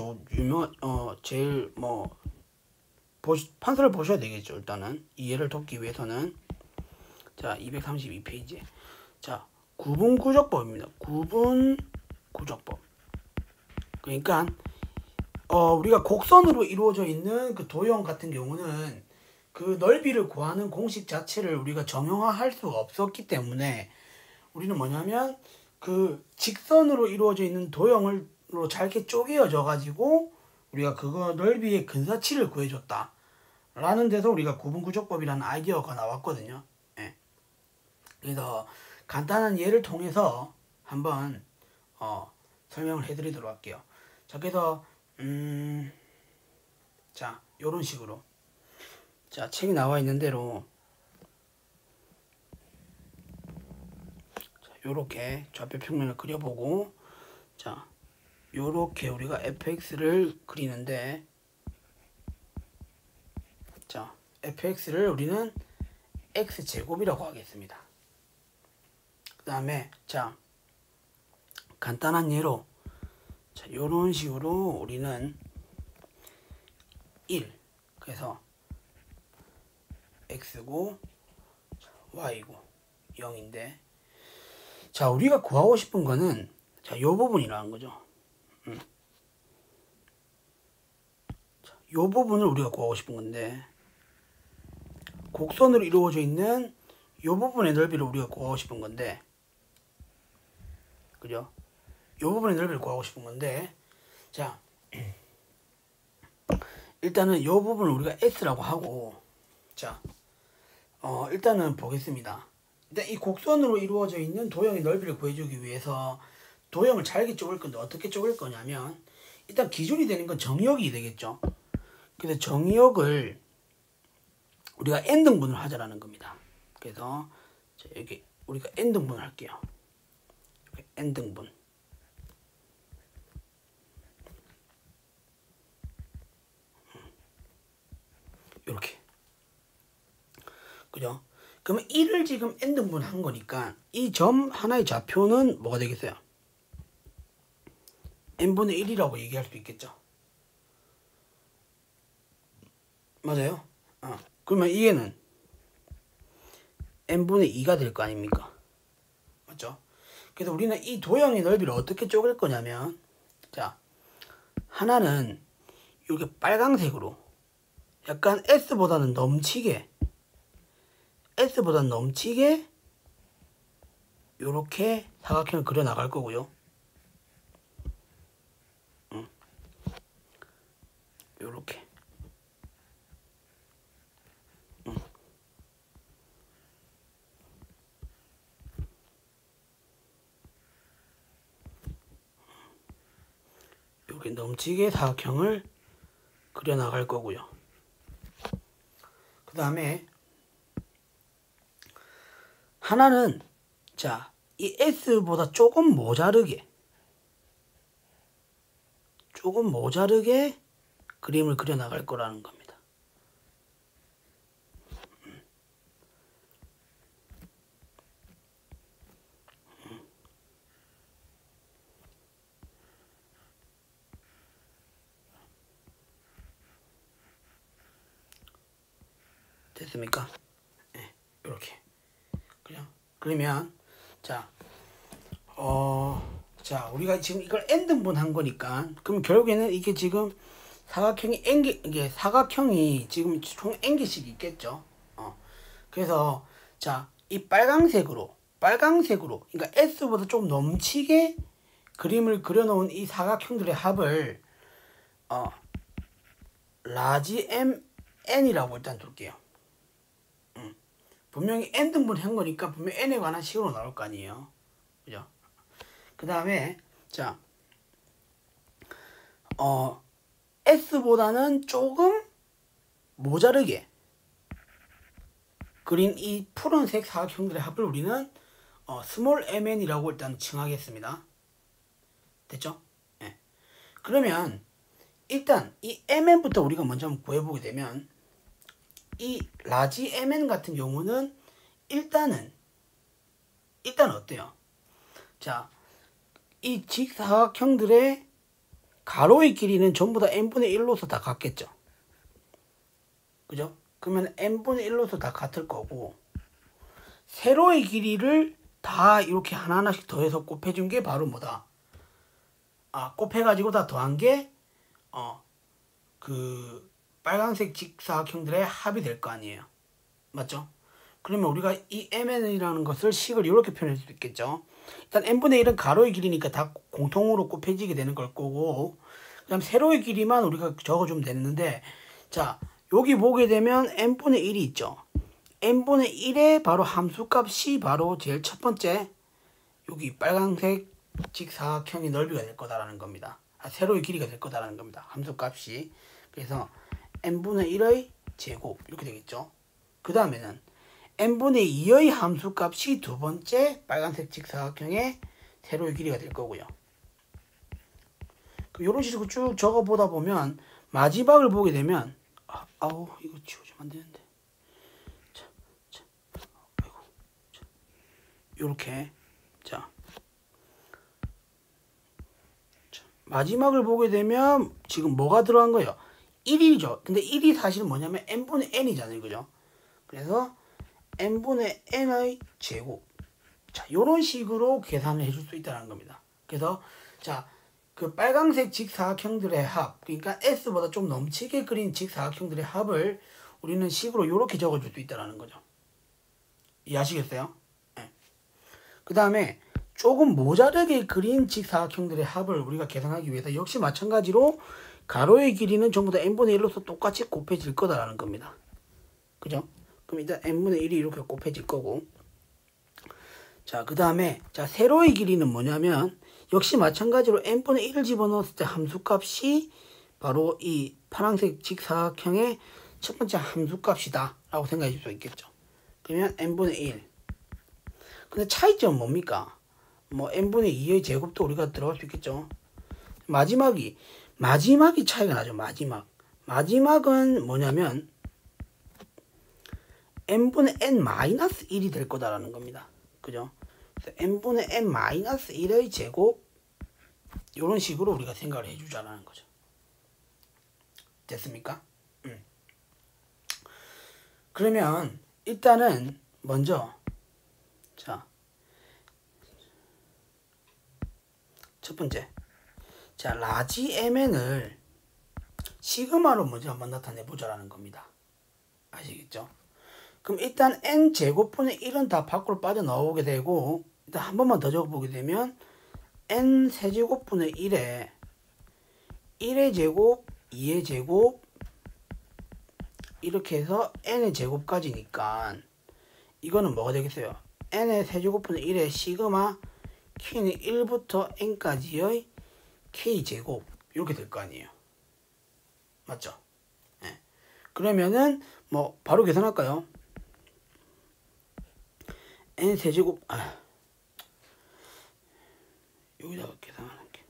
제일 판서를 보셔야 되겠죠. 일단은 이해를 돕기 위해서는 자, 232페이지 자, 구분구적법입니다. 구분구적법. 그러니까 우리가 곡선으로 이루어져 있는 그 도형 같은 경우는 그 넓이를 구하는 공식 자체를 우리가 정형화할 수가 없었기 때문에 우리는 뭐냐면 그 직선으로 이루어져 있는 도형으로 잘게 쪼개어져 가지고 우리가 그거 넓이의 근사치를 구해줬다 라는 데서 우리가 구분구적법이라는 아이디어가 나왔거든요. 예. 그래서 간단한 예를 통해서 한번 설명을 해드리도록 할게요. 자, 그래서 자, 요런 식으로 자, 책이 나와 있는 대로 자, 요렇게 좌표 평면을 그려보고 자, 요렇게 우리가 fx를 그리는데 자, fx를 우리는 x제곱이라고 하겠습니다. 그 다음에 자, 간단한 예로 자, 요런 식으로 우리는 1 그래서 x고 y고 0인데 자 우리가 구하고 싶은 거는 자 요 부분이라는 거죠. 자, 요 부분을 우리가 구하고 싶은 건데 곡선으로 이루어져 있는 요 부분의 넓이를 우리가 구하고 싶은 건데 그죠? 요 부분의 넓이를 구하고 싶은 건데 자 일단은 요 부분을 우리가 S라고 하고 자 일단은 보겠습니다. 일단 이 곡선으로 이루어져 있는 도형의 넓이를 구해주기 위해서 도형을 잘게 쪼갤 건데 어떻게 쪼갤 거냐면 일단 기준이 되는 건 정역이 되겠죠. 그래서 정역을 우리가 n등분을 하자라는 겁니다. 그래서 자, 여기 우리가 n등분을 할게요. n등분 이렇게 그죠? 그러면 1을 지금 n등분 한 거니까 이 점 하나의 좌표는 뭐가 되겠어요? n분의 1이라고 얘기할 수 있겠죠. 맞아요? 그러면 이게는 n분의 2가 될 거 아닙니까? 맞죠? 그래서 우리는 이 도형의 넓이를 어떻게 쪼갤 거냐면 자 하나는 이렇게 빨강색으로 약간 S보다는 넘치게 요렇게 사각형을 그려 나갈 거고요. 요렇게 요렇게 넘치게 사각형을 그려 나갈 거고요. 그 다음에 하나는 자 이 S보다 조금 모자르게 그림을 그려 나갈 거라는 겁니다. 됐습니까? 네, 이렇게 그러면 자 우리가 지금 이걸 n등분 한 거니까 그럼 결국에는 이게 지금 이게 사각형이 지금 총 n개씩 있겠죠. 그래서 자 이 빨강색으로 그러니까 S보다 좀 넘치게 그림을 그려놓은 이 사각형들의 합을 라지 MN이라고 일단 둘게요. 분명히 n등분 한 거니까 분명히 n에 관한 식으로 나올 거 아니에요. 그죠? 그 다음에 자 S보다는 조금 모자르게 그린 이 푸른색 사각형들의 합을 우리는 스몰 mn이라고 일단 칭하겠습니다. 됐죠? 네. 그러면 일단 이 mn부터 우리가 먼저 한번 구해보게 되면 이 라지 mn 같은 경우는 일단 어때요? 자, 이 직사각형들의 가로의 길이는 전부 다 n분의 1로서 다 같겠죠. 그죠? 그러면 n분의 1로서 다 같을 거고 세로의 길이를 다 이렇게 하나하나씩 더해서 곱해준 게 바로 뭐다? 곱해가지고 다 더한 게 그 빨간색 직사각형들의 합이 될 거 아니에요. 맞죠? 그러면 우리가 이 mn이라는 것을 식을 이렇게 표현할 수 있겠죠. 일단 n분의 1은 가로의 길이니까 다 공통으로 곱해지게 되는 걸 거고 그 다음 세로의 길이만 우리가 적어주면 되는데 자 여기 보게 되면 n분의 1이 있죠. n분의 1의 바로 함수값이 바로 제일 첫 번째 여기 빨간색 직사각형의 넓이가 될 거다라는 겁니다. 세로의 길이가 될 거다라는 겁니다. 함수값이. 그래서 n분의 1의 제곱 이렇게 되겠죠. 그 다음에는 n분의 2의 함수값이 두 번째 빨간색 직사각형의 세로의 길이가 될 거고요. 이런 식으로 쭉 적어보다 보면 마지막을 보게 되면 이거 지워주면 안 되는데 요렇게 마지막을 보게 되면 지금 뭐가 들어간 거예요? 1이죠. 근데 1이 사실은 뭐냐면 n분의 n이잖아요. 그죠? 그래서 n분의 n의 제곱. 자, 요런 식으로 계산을 해줄 수 있다는 겁니다. 그래서 자, 그 빨강색 직사각형들의 합, 그러니까 S보다 좀 넘치게 그린 직사각형들의 합을 우리는 식으로 요렇게 적어줄 수 있다는 거죠. 이해하시겠어요? 네. 그 다음에 조금 모자르게 그린 직사각형들의 합을 우리가 계산하기 위해서 역시 마찬가지로 가로의 길이는 전부 다 n분의 1로서 똑같이 곱해질 거다라는 겁니다. 그죠? 그럼 일단 n분의 1이 이렇게 곱해질 거고, 자, 그 다음에 자, 세로의 길이는 뭐냐면 역시 마찬가지로 n분의 1을 집어넣었을 때 함수값이 바로 이 파란색 직사각형의 첫 번째 함수값이다 라고 생각해 줄 수 있겠죠. 그러면 n분의 1. 근데 차이점은 뭡니까? 뭐 n분의 2의 제곱도 우리가 들어갈 수 있겠죠. 마지막이 차이가 나죠. 마지막은 뭐냐면 n분의 n-1이 될 거다라는 겁니다. 그죠? 그래서 n분의 n-1의 제곱 이런 식으로 우리가 생각을 해주자라는 거죠. 됐습니까? 그러면 일단은 먼저 자, 첫 번째, 자, 라지 mn을 시그마로 먼저 한번 나타내 보자라는 겁니다. 아시겠죠? 그럼 일단 n 제곱분의 1은 다 밖으로 빠져나오게 되고, 일단 한 번만 더 적어보게 되면 n 세제곱분의 1에 1의 제곱, 2의 제곱 이렇게 해서 n의 제곱까지니까 이거는 뭐가 되겠어요? n의 세제곱분의 1의 시그마 k는 1부터 n까지의 k제곱 이렇게 될 거 아니에요. 맞죠? 네. 그러면은 뭐 바로 계산할까요? n 세제곱 여기다가 계산하는 게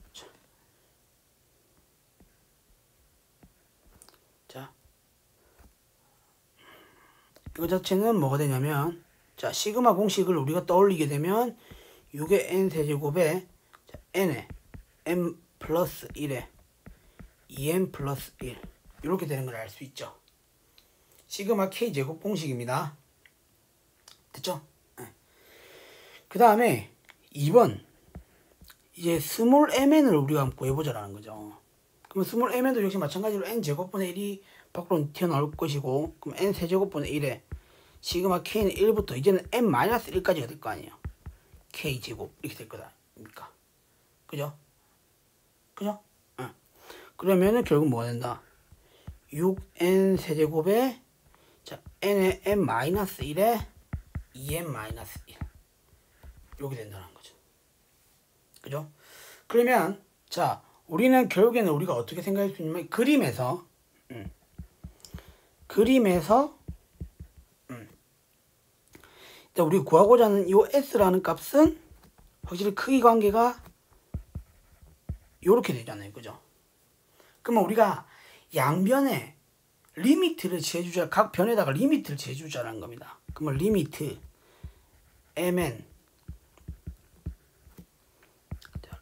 자, 이거 자체는 뭐가 되냐면 자, 시그마 공식을 우리가 떠올리게 되면 6의 n 세제곱에 n에 n 플러스 1에 2n 플러스 1 이렇게 되는 걸 알 수 있죠. 시그마 k제곱 공식입니다. 됐죠? 네. 그 다음에 2번 이제 스몰 mn을 우리가 한번 구해보자라는 거죠. 그럼 스몰 mn도 역시 마찬가지로 n 제곱분의 1이 밖으로 튀어나올 것이고, 그럼 n 세제곱분의 1에 시그마 k는 1부터 이제는 n-1까지가 될 거 아니에요. k제곱 이렇게 될 거다니까. 그죠? 그죠? 응. 그러면은 결국 뭐가 된다? 6n 세제곱에 자, n의 n-1에 2n-1 이렇게 된다는 거죠. 그죠? 그러면 자, 우리는 결국에는 우리가 어떻게 생각할 수 있냐면 그림에서 일단 우리 구하고자 하는 이 s라는 값은 확실히 크기 관계가 이렇게 되잖아요. 그죠? 그러면 우리가 양변에 리미트를 재주자, 각 변에다가 리미트를 재주자라는 겁니다. 그러면 리미트 mn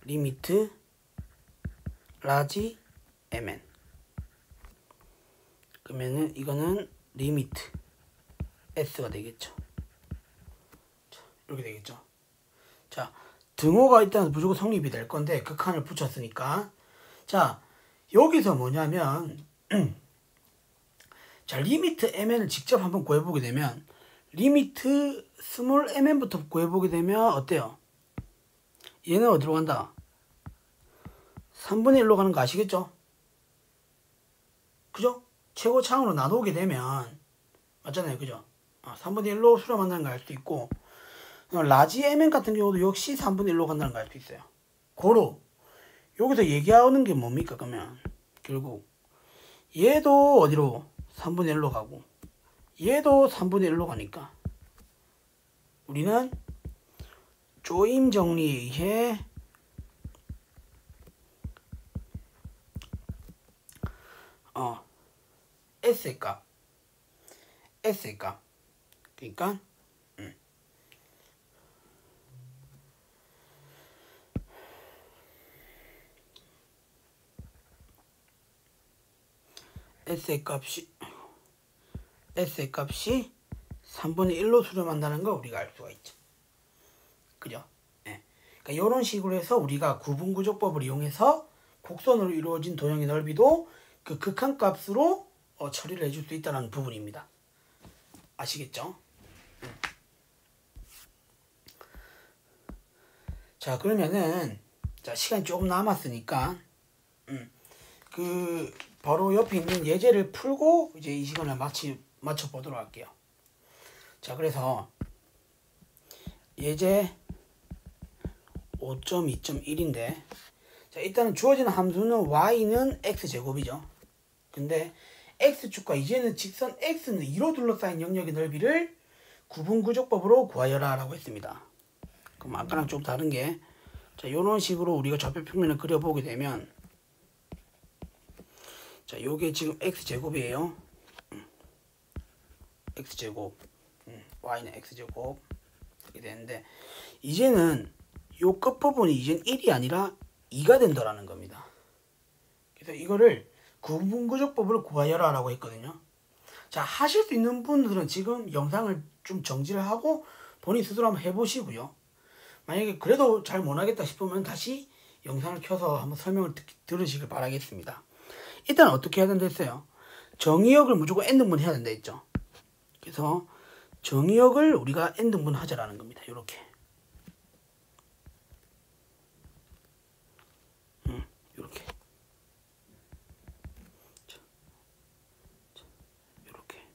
리미트 라지 mn 그러면은 이거는 리미트 s가 되겠죠. 자, 이렇게 되겠죠. 자, 등호가 일단 무조건 성립이 될 건데 극한을 붙였으니까 자, 여기서 뭐냐면 자, 리미트 mn을 직접 한번 구해보게 되면 리미트 스몰 mn부터 구해보게 되면 어때요? 얘는 어디로 간다? 3분의 1로 가는 거 아시겠죠? 그죠? 최고차항으로 나누게 되면 맞잖아요. 그죠? 3분의 1로 수렴한다는 걸 알 수 있고 라지 mn 같은 경우도 역시 3분의 1로 간다는 걸 알 수 있어요. 고로 여기서 얘기하는 게 뭡니까? 그러면 결국 얘도 어디로? 3분의 1로 가고 얘도 3분의 1로 가니까 우리는 조임 정리에 의해 S의 값 그러니까 S의 값이 3분의 1로 수렴한다는 걸 우리가 알 수가 있죠. 그죠? 예. 그러니까 이런 식으로 해서 우리가 구분구조법을 이용해서 곡선으로 이루어진 도형의 넓이도 그 극한값으로 처리를 해줄 수 있다는 부분입니다. 아시겠죠? 자, 그러면은 자, 시간이 조금 남았으니까 그 바로 옆에 있는 예제를 풀고 이제 이 시간을 맞춰 보도록 할게요. 자, 그래서 예제 5.2.1인데 자, 일단은 주어지는 함수는 y는 x제곱이죠. 근데 x축과 이제는 직선 x는 2로 둘러싸인 영역의 넓이를 구분구조법으로 구하여라 라고 했습니다. 그럼 아까랑 좀 다른 게 자, 요런 식으로 우리가 좌표 평면을 그려보게 되면 자, 요게 지금 x제곱이에요. x제곱 y는 x제곱 이렇게 되는데 이제는 요 끝부분이 이젠 1이 아니라 2가 된다라는 겁니다. 그래서 이거를 구분구조법으로 구하여라 라고 했거든요. 자, 하실 수 있는 분들은 지금 영상을 좀 정지를 하고 본인 스스로 한번 해보시고요. 만약에 그래도 잘 못하겠다 싶으면 다시 영상을 켜서 한번 설명을 들으시길 바라겠습니다. 일단 어떻게 해야 된다 했어요? 정의역을 무조건 n등분 해야 된다 했죠. 그래서 정의역을 우리가 n등분 하자라는 겁니다. 요렇게 요렇게 요렇게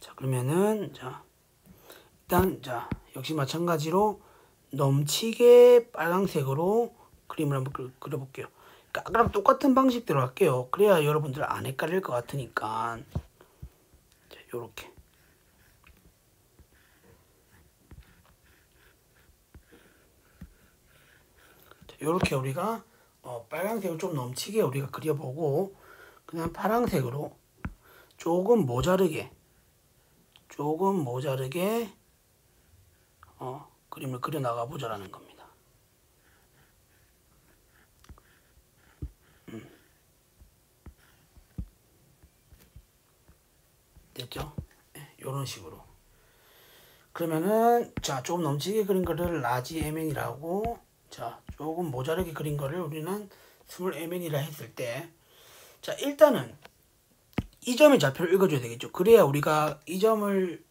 자, 그러면은 자, 일단 자, 역시 마찬가지로 넘치게 빨강색으로 그림을 한번 그려볼게요. 그러니까 아까랑 똑같은 방식대로 할게요. 그래야 여러분들 안 헷갈릴 것 같으니까. 자, 요렇게. 자, 요렇게 우리가 빨강색을 좀 넘치게 우리가 그려보고 그냥 파랑색으로 조금 모자르게 그림을 그려 나가 보자라는 겁니다. 됐죠? 네, 요런 식으로. 그러면은 자, 조금 넘치게 그린 거를 라지 mn이라고 자, 조금 모자르게 그린 거를 우리는 스몰 mn이라 했을 때 자, 일단은 이 점의 좌표를 읽어줘야 되겠죠. 그래야 우리가 이 점을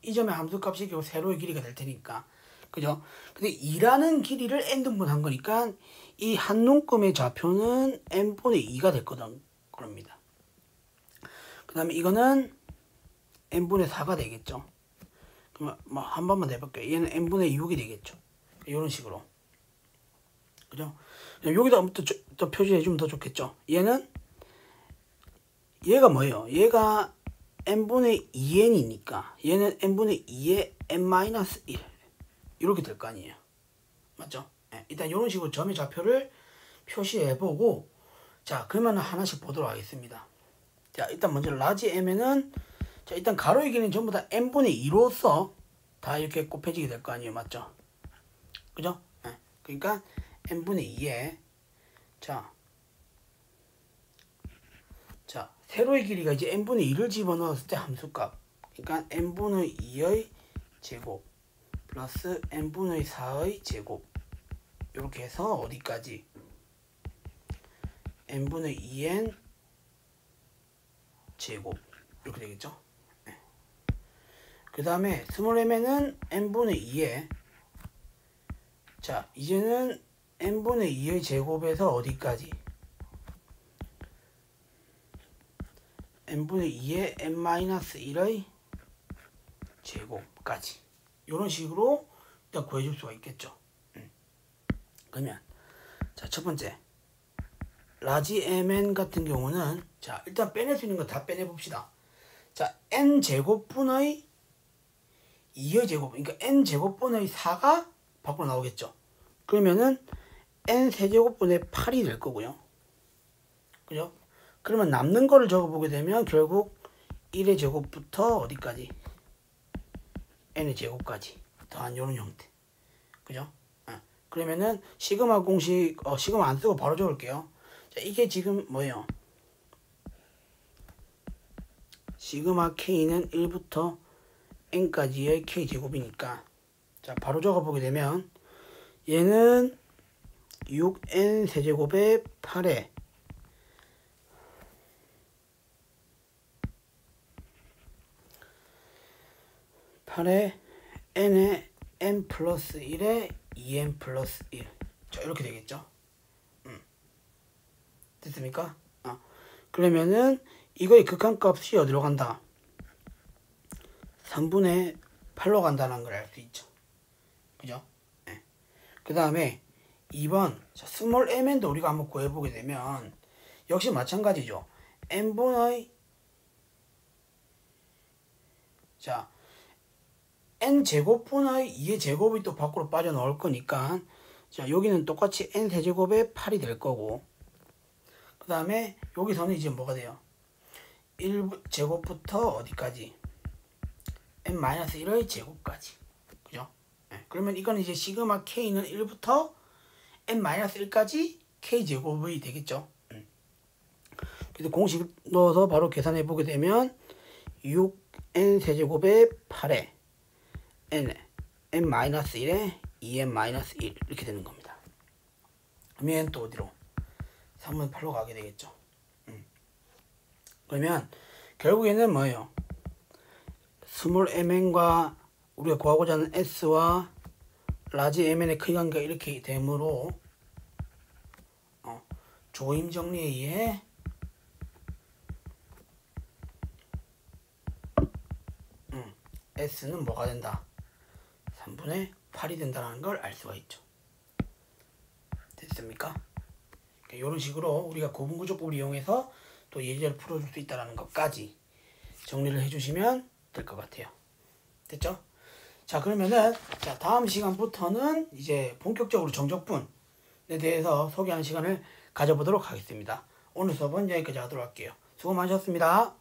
이 점의 함수값이 결국 세로의 길이가 될 테니까. 그죠? 근데 2라는 길이를 n등분 한 거니까 이 한 눈금의 좌표는 n분의 2가 됐거든. 그럽니다. 그 다음에 이거는 n분의 4가 되겠죠. 그러면 뭐 한 번만 해볼게요. 얘는 n분의 6이 되겠죠. 이런 식으로. 그죠? 여기다 또 표시해주면 더 좋겠죠. 얘가 뭐예요? 얘가 n분의 2n이니까 얘는 n분의 2의 n-1 이렇게 될 거 아니에요. 맞죠? 네, 일단 이런 식으로 점의 좌표를 표시해보고 자, 그러면 하나씩 보도록 하겠습니다. 자, 일단 먼저 라지 m은 자, 일단 가로의 길이는 전부 다 n분의 2로서 다 이렇게 곱해지게 될 거 아니에요. 맞죠? 그죠? 네, 그러니까 n분의 2에 자, 세로의 길이가 이제 n분의 2를 집어넣었을 때 함수값. 그러니까 n분의 2의 제곱 플러스 n분의 4의 제곱. 이렇게 해서 어디까지? n분의 2n 제곱. 이렇게 되겠죠? 네. 그 다음에 스몰 m는 n분의 2에 자, 이제는 n분의 2의 제곱에서 어디까지? n분의 2의 n-1의 제곱까지 이런 식으로 일단 구해줄 수가 있겠죠. 그러면 자, 첫 번째 라지 mn 같은 경우는 자, 일단 빼낼 수 있는 거 다 빼내 봅시다. 자, n 제곱분의 2의 제곱, 그러니까 n 제곱분의 4가 밖으로 나오겠죠. 그러면은 n 세제곱분의 8이 될 거고요. 그죠? 그러면 남는 거를 적어보게 되면 결국 1의 제곱부터 어디까지? n의 제곱까지 더한 이런 형태. 그죠? 그러면은 시그마 공식 시그마 안 쓰고 바로 적을게요. 자, 이게 지금 뭐예요? 시그마 K는 1부터 N까지의 K제곱이니까 자 바로 적어보게 되면 얘는 6N 세제곱의 8에 N에 N 플러스 1에 2N 플러스 1 자 이렇게 되겠죠. 됐습니까? 그러면은 이거의 극한값이 어디로 간다? 3분의 8로 간다는 걸 알 수 있죠. 그죠? 네. 그 다음에 2번 자, 스몰 mn도 우리가 한번 구해보게 되면 역시 마찬가지죠. n분의 자 n제곱분의 2의 제곱이 또 밖으로 빠져나올 거니까 자 여기는 똑같이 n세제곱의 8이 될 거고 그 다음에 여기서는 이제 뭐가 돼요? 1제곱부터 어디까지? n-1의 제곱까지. 그죠? 네. 그러면 이거는 이제 시그마 k는 1부터 n-1까지 k제곱이 되겠죠. 그래서 공식 넣어서 바로 계산해 보게 되면 6n 세제곱의 8에 n-1에 2n-1 이렇게 되는 겁니다. 그러면 또 어디로? 3분의 8로 가게 되겠죠. 그러면 결국에는 뭐예요? 스몰 mn과 우리가 구하고자 하는 s와 라지 mn의 크기 관계가 이렇게 되므로 조임 정리에 의해 s는 뭐가 된다? 3분의 8이 된다는 걸 알 수가 있죠. 됐습니까? 이런 식으로 우리가 구분구조법을 이용해서 또 예제를 풀어줄 수 있다는 것까지 정리를 해주시면 될 것 같아요. 됐죠? 자 그러면은 자 다음 시간부터는 이제 본격적으로 정적분에 대해서 소개하는 시간을 가져보도록 하겠습니다. 오늘 수업은 여기까지 하도록 할게요. 수고 많으셨습니다.